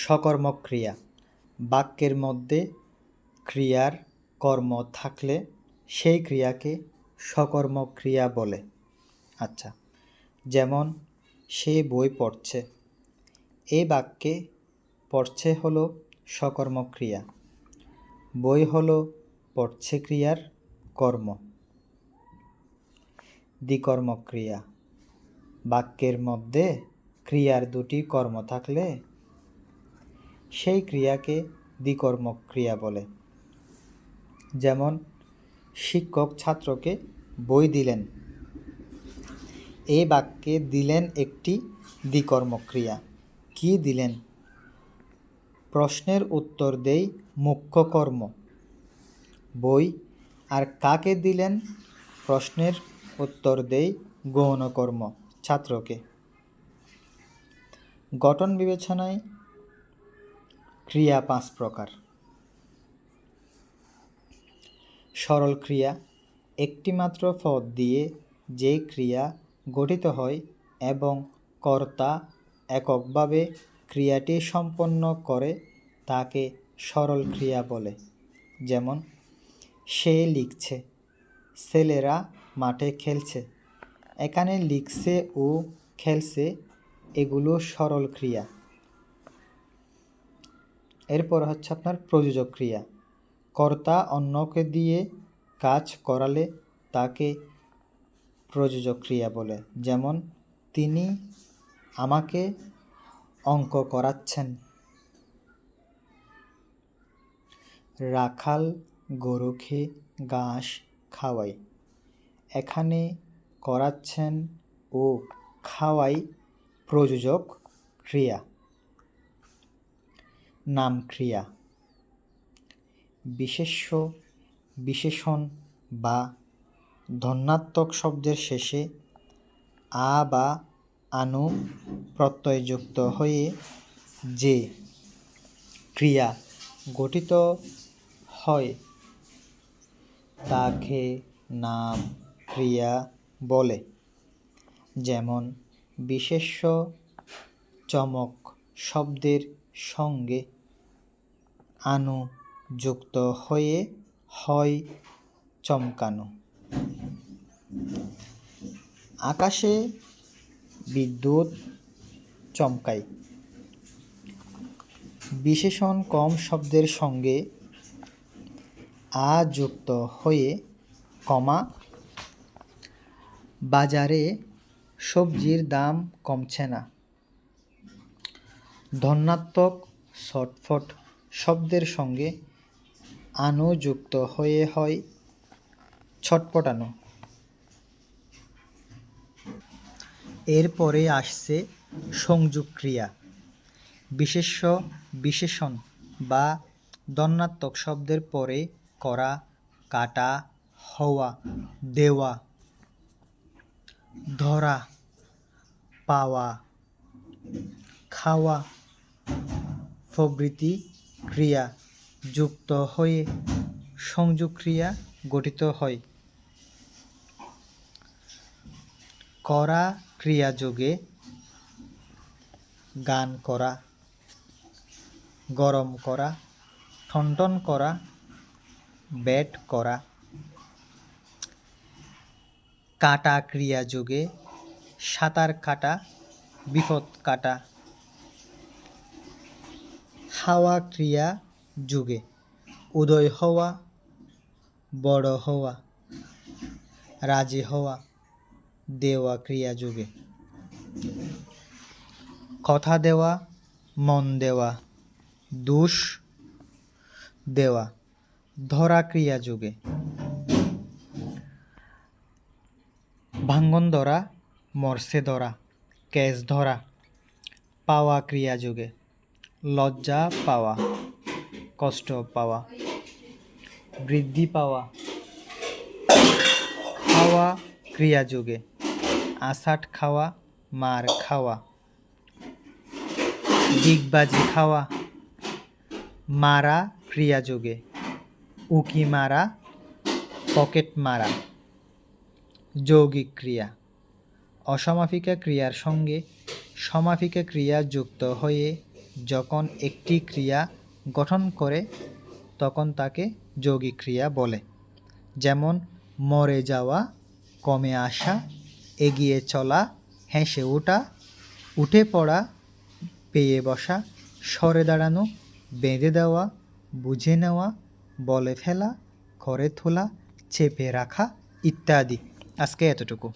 সকর্মক ক্রিয়া। বাক্যের মধ্যে ক্রিয়ার কর্ম থাকলে সেই ক্রিয়াকে সকর্মক ক্রিয়া বলে। আচ্ছা, যেমন সে বই পড়ছে। এই বাক্যে পড়ছে হলো সকর্মক ক্রিয়া, বই হলো পড়ছে ক্রিয়ার কর্ম। দ্বিকর্মক ক্রিয়া। বাক্যের মধ্যে ক্রিয়ার দুটি কর্ম থাকলে সেই ক্রিয়াকে দ্বিকর্মক ক্রিয়া বলে। যেমন শিক্ষক ছাত্রকে বই দিলেন। এই বাক্যে দিলেন একটি দ্বিকর্মক ক্রিয়া। কি দিলেন? প্রশ্নের উত্তর দেই মুখ্য কর্ম বই, আর কাকে দিলেন? প্রশ্নের উত্তর দেই গৌণ কর্ম ছাত্রকে। গঠন বিবেচনায় ক্রিয়া 5 প্রকার। সরল ক্রিয়া। একটি মাত্র পদ দিয়ে যে ক্রিয়া গঠিত হয় এবং কর্তা এককভাবে ক্রিয়াটি সম্পন্ন করে তাকে সরল ক্রিয়া বলে। যেমন সে লিখছে, ছেলেরা মাঠে খেলছে। এখানে লিখছে ও খেলছে এগুলো সরল ক্রিয়া। এরপর হচ্ছে আপনার প্রযোজক ক্রিয়া। কর্তা অন্যকে দিয়ে কাজ করালে তাকে প্রযোজক ক্রিয়া বলে। যেমন তিনি আমাকে অঙ্ক করাচ্ছেন। রাখাল গরুকে ঘাস খাওয়ায়। এখানে করাচ্ছেন ও খাওয়াই প্রযোজক ক্রিয়া। নাম ক্রিয়া। বিশেষ্য, বিশেষণ বা ধন্যাত্মক শব্দের শেষে আ বা আনু প্রত্যয়যুক্ত হয়ে যে ক্রিয়া গঠিত হয় তাকে নাম ক্রিয়া বলে। যেমন বিশেষ্য চমক শব্দের সঙ্গে আনু যুক্ত হয়ে হয় চমকানো। আকাশে বিদ্যুৎ চমকায়। বিশেষণ কম শব্দের সঙ্গে আ যুক্ত হয়ে কমা বাজারে সবজির দাম কমছে না। ধন্যাত্মক ছটফট শব্দের সঙ্গে আনু যুক্ত হয়ে হয় ছটপটানো। এরপরে আসছে সংযোগ ক্রিয়া। বিশেষ্য, বিশেষণ বা ধন্যাত্মক শব্দের পরে করা, কাটা, হওয়া, দেওয়া, ধরা, পাওয়া, খাওয়া প্রভৃতি ক্রিয়া যুক্ত হয়ে সংযোগ ক্রিয়া গঠিত হয়। করা ক্রিয়া যোগে গান করা, গরম করা, ঠনঠন করা, ব্যাট করা। কাটা ক্রিয়া যোগে সাঁতার কাটা, বিপদ কাটা। হাওয়া ক্রিয়া যুগে উদয় হওয়া, বড় হওয়া, রাজি হওয়া। দেওয়া ক্রিয়া যুগে কথা দেওয়া, মন দেওয়া, দোষ দেওয়া। ধরা ক্রিয়া যুগে ভাঙ্গন ধরা, মরসে ধরা, কেস ধরা। পাওয়া ক্রিয়া যুগে লজ্জা পাওয়া, কষ্ট পাওয়া, বৃদ্ধি পাওয়া। খাওয়া ক্রিয়া যুগে আষাঢ় খাওয়া, মার খাওয়া, ডিগবাজি খাওয়া। মারা ক্রিয়া যুগে উকি মারা, পকেট মারা। যৌগিক ক্রিয়া অসমাপিকা ক্রিয়ার সঙ্গে সমাপিকা ক্রিয়া যুক্ত হয়ে যখন একটি ক্রিয়া গঠন করে তখন তাকে যৌগিক ক্রিয়া বলে। যেমন মরে যাওয়া, কমে আসা, এগিয়ে চলা, হেসে ওঠা, উঠে পড়া, পেয়ে বসা, সরে দাঁড়ানো, বেঁধে দেওয়া, বুঝে নেওয়া, বলে ফেলা, করে তোলা, চেপে রাখা ইত্যাদি। আজকে এতটুকু।